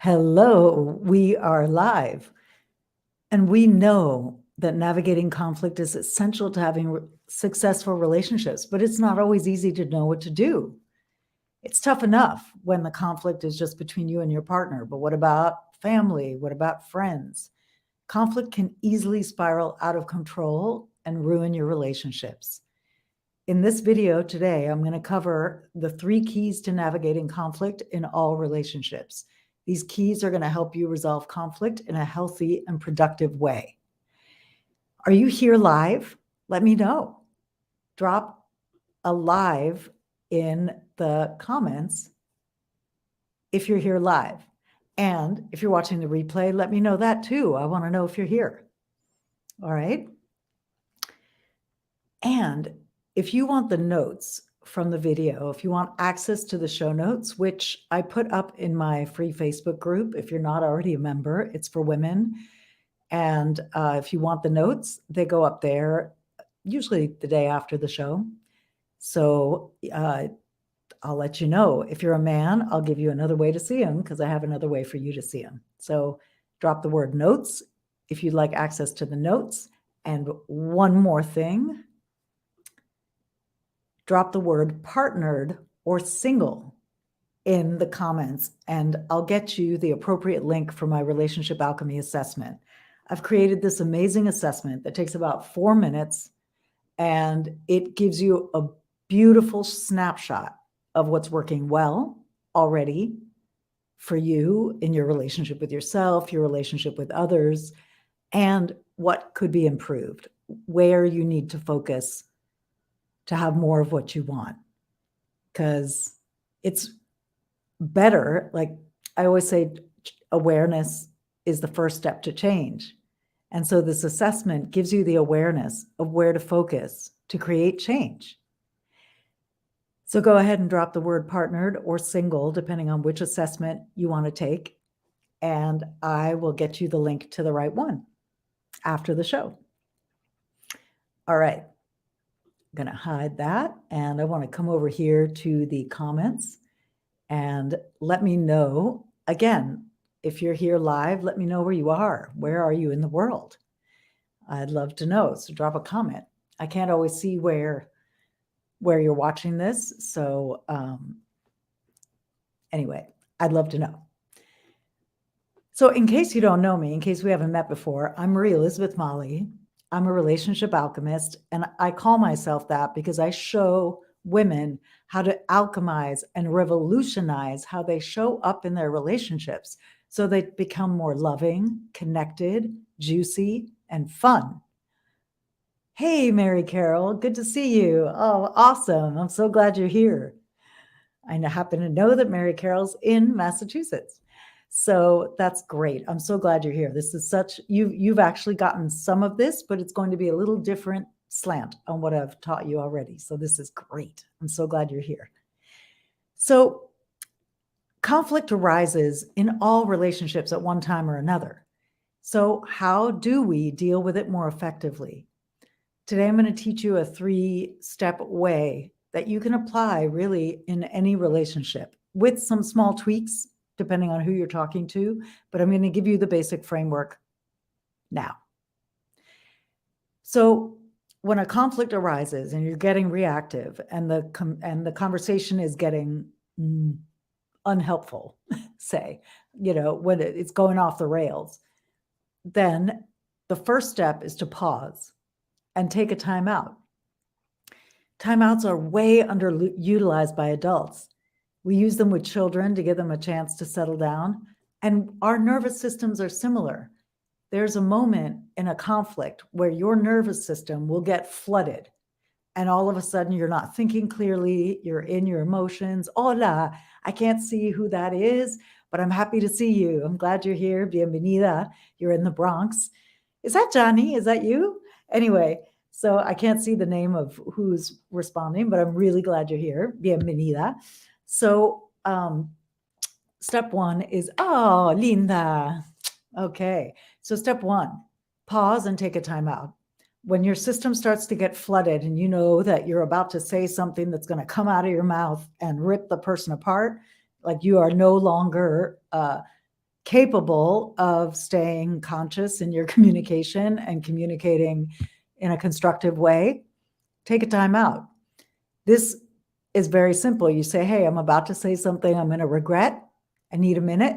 Hello, we are live. And we know that navigating conflict is essential to having successful relationships, but it's not always easy to know what to do. It's tough enough when the conflict is just between you and your partner, but what about family? What about friends? Conflict can easily spiral out of control and ruin your relationships. In this video today, I'm going to cover the 3 keys to navigating conflict in all relationships. These keys are going to help you resolve conflict in a healthy and productive way. Are you here live? Let me know. Drop a live in the comments if you're here live. And if you're watching the replay, let me know that too. I want to know if you're here. All right. And if you want the notes from the video, if you want access to the show notes, which I put up in my free Facebook group, if you're not already a member, it's for women. And if you want the notes, they go up there usually the day after the show. So I'll let you know. If you're a man, I'll give you another way to see them because I have another way for you to see them. So drop the word notes if you'd like access to the notes. And one more thing. Drop the word partnered or single in the comments, and I'll get you the appropriate link for my relationship alchemy assessment. I've created this amazing assessment that takes about 4 minutes, and it gives you a beautiful snapshot of what's working well already for you in your relationship with yourself, your relationship with others, and what could be improved, where you need to focus to have more of what you want. Because it's better, like I always say, awareness is the first step to change. And so this assessment gives you the awareness of where to focus to create change. So go ahead and drop the word partnered or single, depending on which assessment you want to take. And I will get you the link to the right one after the show. All right. I'm going to hide that. And I want to come over here to the comments and let me know, again, if you're here live, let me know where you are. Where are you in the world? I'd love to know. So drop a comment. I can't always see where you're watching this. So anyway, I'd love to know. So in case you don't know me, in case we haven't met before, I'm Marie Elizabeth Molly. I'm a relationship alchemist, and I call myself that because I show women how to alchemize and revolutionize how they show up in their relationships so they become more loving, connected, juicy, and fun. Hey, Mary Carol, good to see you. Oh, awesome. I'm so glad you're here. I happen to know that Mary Carol's in Massachusetts. So that's great. I'm so glad you're here. This is you've actually gotten some of this, but it's going to be a little different slant on what I've taught you already. So this is great. I'm so glad you're here. So conflict arises in all relationships at one time or another. So how do we deal with it more effectively? Today, I'm going to teach you a 3-step way that you can apply really in any relationship with some small tweaks depending on who you're talking to, but I'm going to give you the basic framework now. So when a conflict arises and you're getting reactive and the conversation is getting unhelpful, say, when it's going off the rails, then the first step is to pause and take a timeout. Timeouts are way underutilized by adults. We use them with children to give them a chance to settle down. And our nervous systems are similar. There's a moment in a conflict where your nervous system will get flooded. And all of a sudden, you're not thinking clearly. You're in your emotions. Hola, I can't see who that is, but I'm happy to see you. I'm glad you're here. Bienvenida. You're in the Bronx. Is that Johnny? Is that you? Anyway, so I can't see the name of who's responding, but I'm really glad you're here. Bienvenida. So step 1 is, oh, linda. Okay. So step 1, pause and take a time out. When your system starts to get flooded and you know that you're about to say something that's going to come out of your mouth and rip the person apart, like you are no longer capable of staying conscious in your communication and communicating in a constructive way, take a time out. This is very simple. You say, hey, I'm about to say something I'm going to regret. I need a minute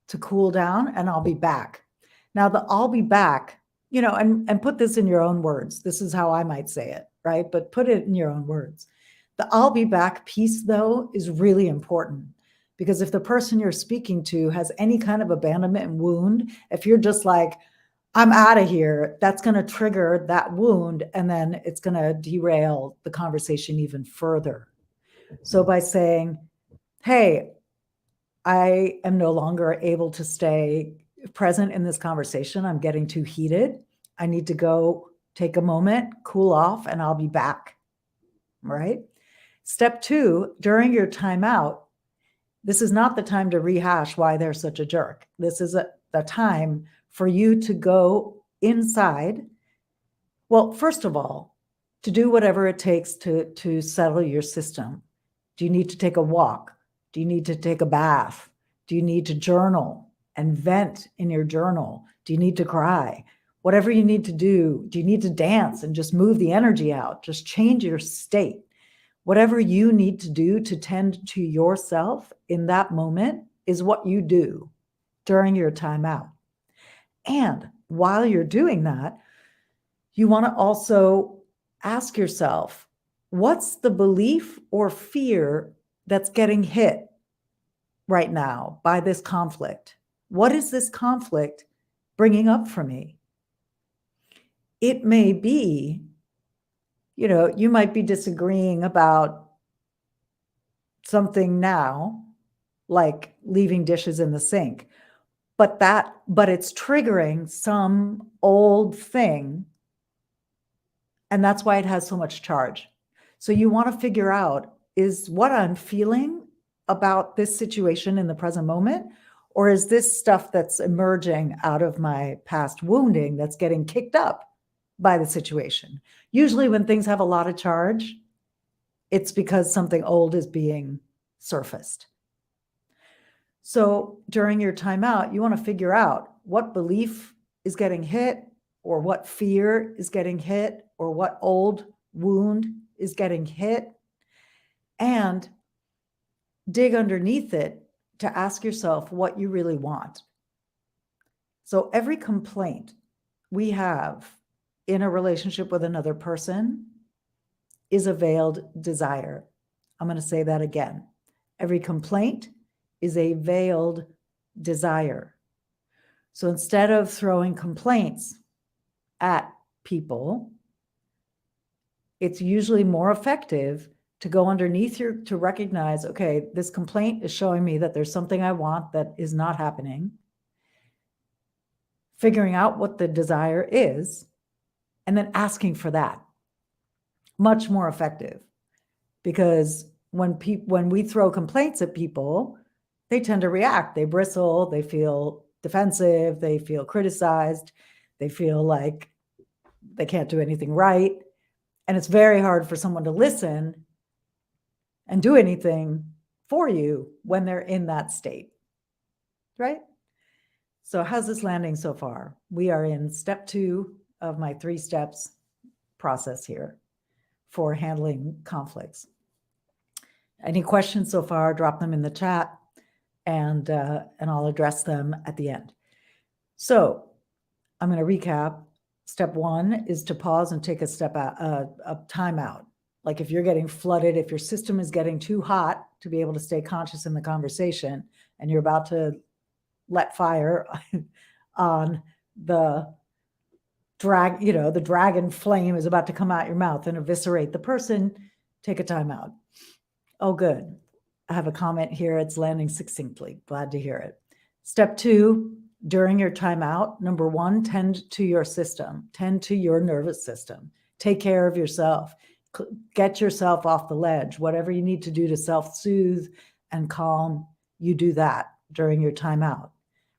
to cool down and I'll be back. Now, the I'll be back, and put this in your own words. This is how I might say it, right? But put it in your own words. The I'll be back piece, though, is really important, because if the person you're speaking to has any kind of abandonment and wound, if you're just like, I'm out of here, that's going to trigger that wound, and then it's going to derail the conversation even further. So by saying, hey, I am no longer able to stay present in this conversation. I'm getting too heated. I need to go take a moment, cool off, and I'll be back, right? Step 2, during your timeout, this is not the time to rehash why they're such a jerk. This is the time for you to go inside. Well, first of all, to do whatever it takes to settle your system. Do you need to take a walk? Do you need to take a bath? Do you need to journal and vent in your journal? Do you need to cry? Whatever you need to do. Do you need to dance and just move the energy out? Just change your state. Whatever you need to do to tend to yourself in that moment is what you do during your timeout. And while you're doing that, you want to also ask yourself, what's the belief or fear that's getting hit right now by this conflict? What is this conflict bringing up for me? It may be, you might be disagreeing about something now, like leaving dishes in the sink, but it's triggering some old thing, and that's why it has so much charge. So you want to figure out, is what I'm feeling about this situation in the present moment, or is this stuff that's emerging out of my past wounding that's getting kicked up by the situation? Usually when things have a lot of charge, it's because something old is being surfaced. So during your timeout, you want to figure out what belief is getting hit, or what fear is getting hit, or what old wound is getting hit, and dig underneath it to ask yourself what you really want. So every complaint we have in a relationship with another person is a veiled desire. I'm going to say that again. Every complaint is a veiled desire. So instead of throwing complaints at people, it's usually more effective to go underneath to recognize, okay, this complaint is showing me that there's something I want that is not happening. Figuring out what the desire is, and then asking for that. Much more effective, because when we throw complaints at people, they tend to react. They bristle, they feel defensive, they feel criticized, they feel like they can't do anything right. And it's very hard for someone to listen and do anything for you when they're in that state, right? So how's this landing so far? We are in step 2 of my 3 steps process here for handling conflicts. Any questions so far, drop them in the chat, and I'll address them at the end. So I'm going to recap. Step 1 is to pause and take a step out, a timeout. Like if you're getting flooded, if your system is getting too hot to be able to stay conscious in the conversation, and you're about to let fire on the the dragon flame is about to come out your mouth and eviscerate the person, take a timeout. Oh, good. I have a comment here. It's landing succinctly. Glad to hear it. Step 2, during your timeout, number 1, tend to your system, tend to your nervous system. Take care of yourself. Get yourself off the ledge. Whatever you need to do to self-soothe and calm, you do that during your timeout.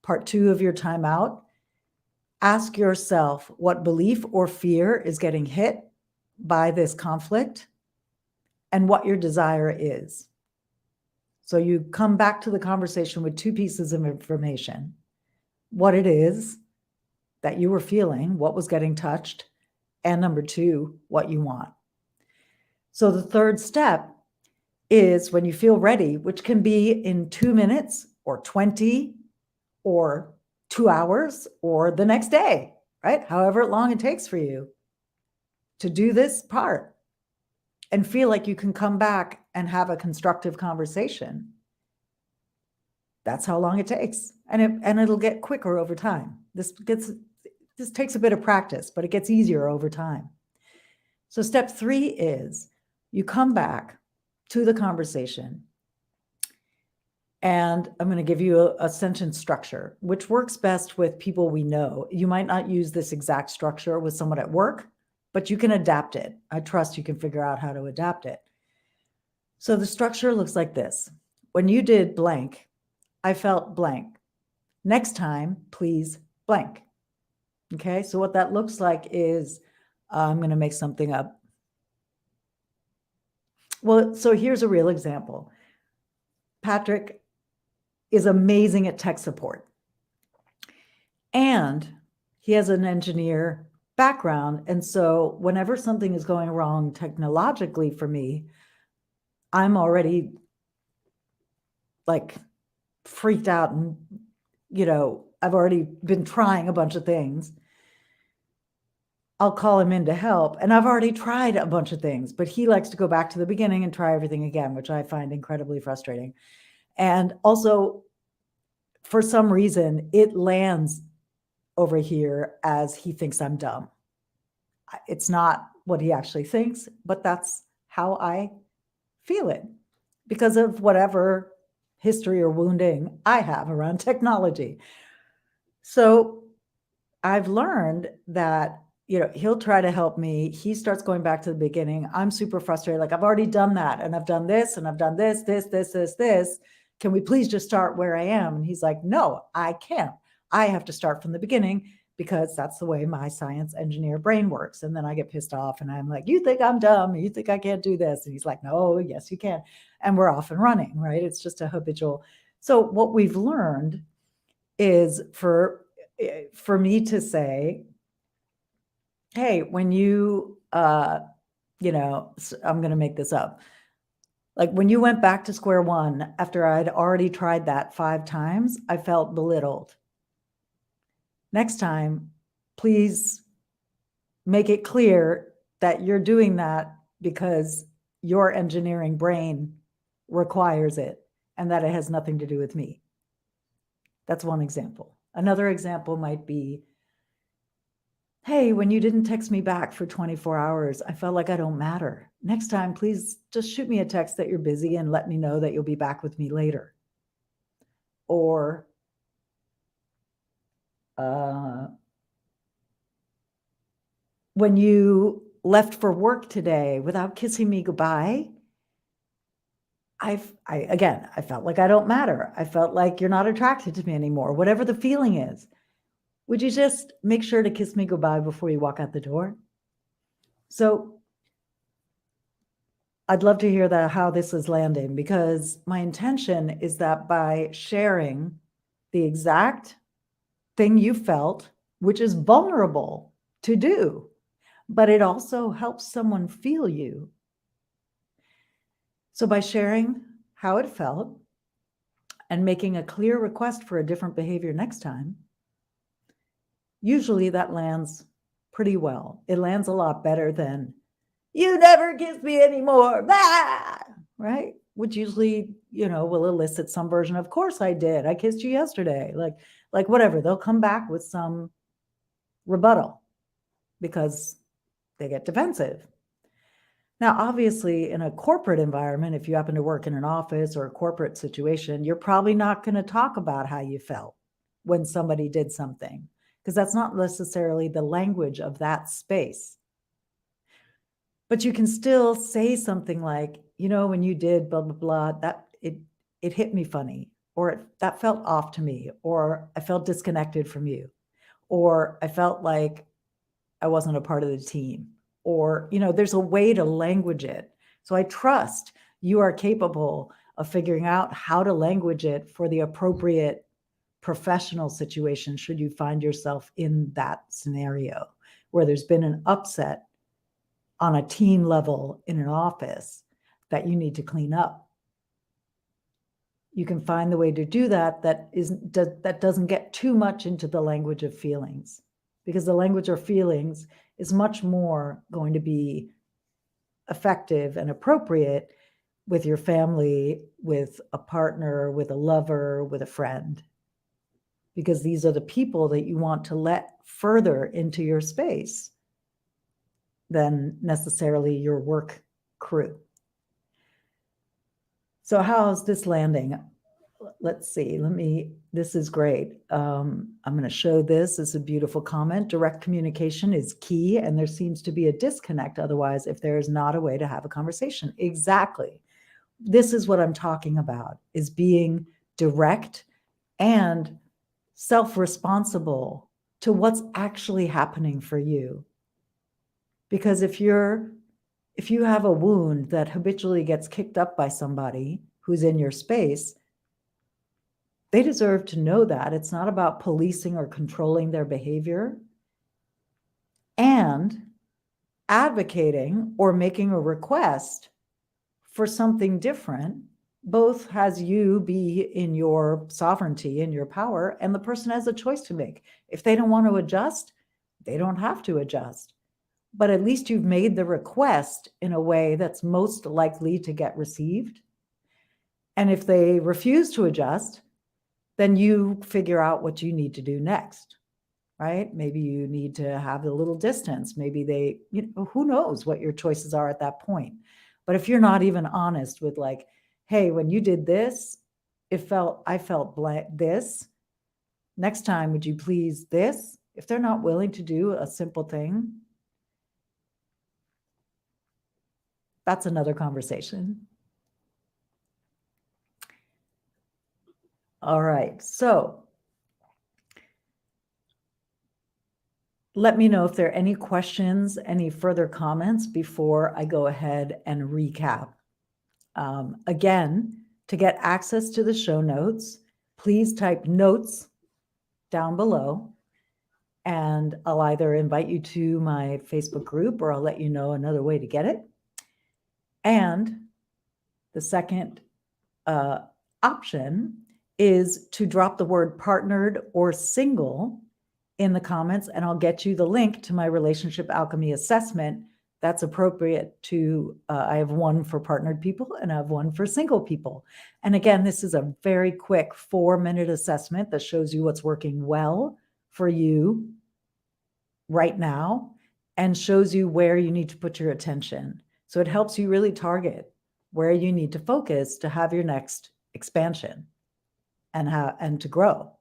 Part 2 of your timeout, ask yourself what belief or fear is getting hit by this conflict and what your desire is. So you come back to the conversation with 2 pieces of information: what it is that you were feeling, what was getting touched, and number 2, what you want. So the third step is when you feel ready, which can be in 2 minutes or 20 or 2 hours or the next day, right? However long it takes for you to do this part and feel like you can come back and have a constructive conversation. That's how long it takes. And it'll get quicker over time. This takes a bit of practice, but it gets easier over time. So step 3 is you come back to the conversation, and I'm going to give you a sentence structure, which works best with people we know. You might not use this exact structure with someone at work, but you can adapt it. I trust you can figure out how to adapt it. So the structure looks like this. When you did blank, I felt blank. Next time, please blank. Okay, so what that looks like is, I'm going to make something up. Well, so here's a real example. Patrick is amazing at tech support, and he has an engineer background. And so whenever something is going wrong technologically for me, I'm already like freaked out, and I've already been trying a bunch of things. I'll call him in to help, and I've already tried a bunch of things, but he likes to go back to the beginning and try everything again, which I find incredibly frustrating. And also, for some reason, it lands over here as he thinks I'm dumb. It's not what he actually thinks, but that's how I feel it because of whatever history or wounding I have around technology. So I've learned that, he'll try to help me. He starts going back to the beginning. I'm super frustrated. Like, I've already done that, and I've done this, and I've done this. Can we please just start where I am? And he's like, no, I can't. I have to start from the beginning because that's the way my science engineer brain works. And then I get pissed off and I'm like, you think I'm dumb? You think I can't do this? And he's like, no, yes, you can. And we're off and running, right? It's just a habitual. So what we've learned is for me to say, hey, when you, I'm going to make this up. Like when you went back to square one after I'd already tried that 5 times, I felt belittled. Next time, please make it clear that you're doing that because your engineering brain requires it and that it has nothing to do with me. That's one example. Another example might be, hey, when you didn't text me back for 24 hours, I felt like I don't matter. Next time, please just shoot me a text that you're busy and let me know that you'll be back with me later. Or, when you left for work today without kissing me goodbye, I felt like I don't matter. I felt like you're not attracted to me anymore, whatever the feeling is. Would you just make sure to kiss me goodbye before you walk out the door? So I'd love to hear how this is landing, because my intention is that by sharing the exact thing you felt, which is vulnerable to do, but it also helps someone feel you. So by sharing how it felt and making a clear request for a different behavior next time, usually that lands pretty well. It lands a lot better than, you never kiss me anymore, bah! Right? Which usually, will elicit some version of course I did. I kissed you yesterday. Like whatever. They'll come back with some rebuttal because they get defensive. Now, obviously, in a corporate environment, if you happen to work in an office or a corporate situation, you're probably not going to talk about how you felt when somebody did something, because that's not necessarily the language of that space. But you can still say something like, when you did blah, blah, blah, that it hit me funny, or that felt off to me, or I felt disconnected from you, or I felt like I wasn't a part of the team, or, there's a way to language it. So I trust you are capable of figuring out how to language it for the appropriate professional situation should you find yourself in that scenario where there's been an upset on a team level in an office that you need to clean up. You can find the way to do that that doesn't get too much into the language of feelings, because the language of feelings is much more going to be effective and appropriate with your family, with a partner, with a lover, with a friend, because these are the people that you want to let further into your space than necessarily your work crew. So how's this landing? Let's see, this is great. I'm going to show this. It's a beautiful comment. Direct communication is key, and there seems to be a disconnect otherwise if there is not a way to have a conversation. Exactly. This is what I'm talking about, is being direct and self-responsible to what's actually happening for you. Because if you have a wound that habitually gets kicked up by somebody who's in your space, they deserve to know that. It's not about policing or controlling their behavior. And advocating or making a request for something different both has you be in your sovereignty and your power, and the person has a choice to make. If they don't want to adjust, they don't have to adjust. But at least you've made the request in a way that's most likely to get received. And if they refuse to adjust, then you figure out what you need to do next, right? Maybe you need to have a little distance. Maybe who knows what your choices are at that point. But if you're not even honest with like, hey, when you did this, I felt this. Next time, would you please this? If they're not willing to do a simple thing, that's another conversation. All right, so let me know if there are any questions, any further comments before I go ahead and recap. Again, to get access to the show notes, please type notes down below, and I'll either invite you to my Facebook group or I'll let you know another way to get it. And the second option is to drop the word partnered or single in the comments, and I'll get you the link to my relationship alchemy assessment that's appropriate to, I have one for partnered people and I have one for single people. And again, this is a very quick 4-minute assessment that shows you what's working well for you right now and shows you where you need to put your attention. So it helps you really target where you need to focus to have your next expansion and to grow.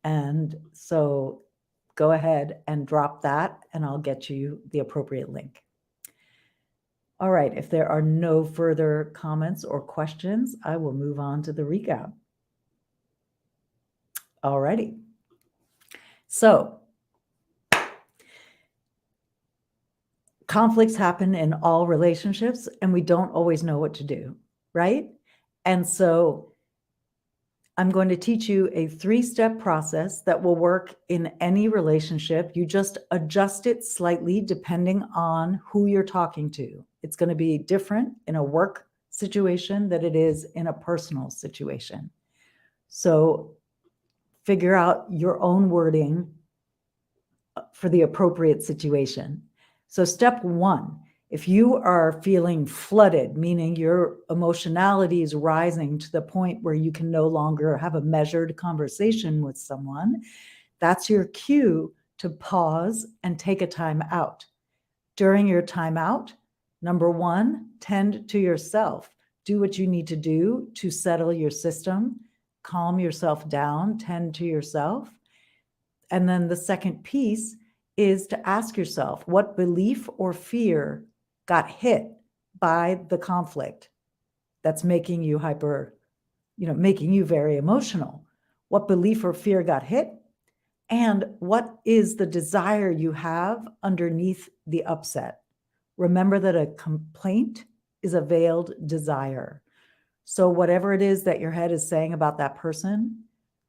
And so go ahead and drop that and I'll get you the appropriate link. All right, if there are no further comments or questions, I will move on to the recap. All righty. So conflicts happen in all relationships and we don't always know what to do, right? And so I'm going to teach you a 3-step process that will work in any relationship. You just adjust it slightly depending on who you're talking to. It's going to be different in a work situation than it is in a personal situation. So figure out your own wording for the appropriate situation. So step 1, if you are feeling flooded, meaning your emotionality is rising to the point where you can no longer have a measured conversation with someone, that's your cue to pause and take a time out. During your time out, number 1, tend to yourself. Do what you need to do to settle your system, calm yourself down, tend to yourself. And then the second piece is to ask yourself, what belief or fear got hit by the conflict that's making you making you very emotional? What belief or fear got hit? And what is the desire you have underneath the upset? Remember that a complaint is a veiled desire. So whatever it is that your head is saying about that person,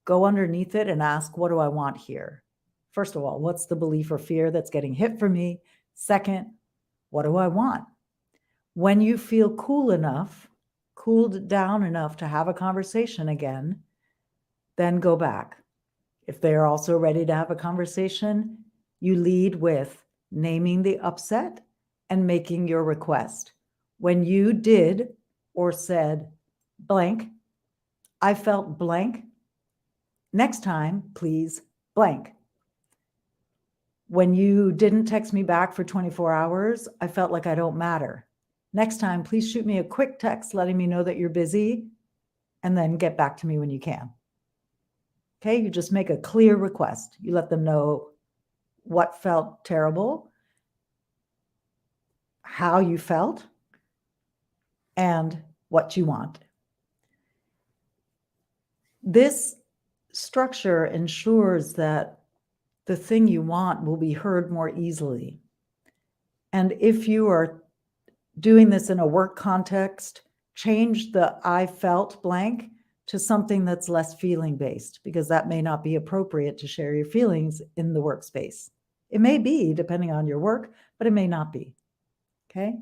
go underneath it and ask, what do I want here? First of all, what's the belief or fear that's getting hit for me? Second, what do I want? When you feel cooled down enough to have a conversation again, then go back. If they are also ready to have a conversation, you lead with naming the upset and making your request. When you did or said blank, I felt blank. Next time, please blank. When you didn't text me back for 24 hours, I felt like I don't matter. Next time, please shoot me a quick text letting me know that you're busy and then get back to me when you can. Okay, you just make a clear request. You let them know what felt terrible, how you felt, and what you want. This structure ensures that the thing you want will be heard more easily. And if you are doing this in a work context, change the I felt blank to something that's less feeling based, because that may not be appropriate to share your feelings in the workspace. It may be, depending on your work, but it may not be. Okay.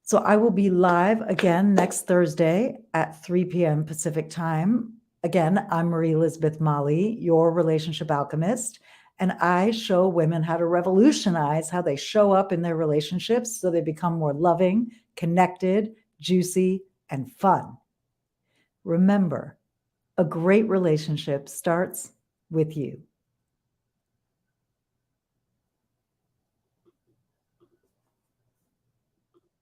So I will be live again next Thursday at 3 p.m. Pacific time. Again, I'm Marie Elizabeth Mali, your relationship alchemist, and I show women how to revolutionize how they show up in their relationships so they become more loving, connected, juicy, and fun. Remember, a great relationship starts with you.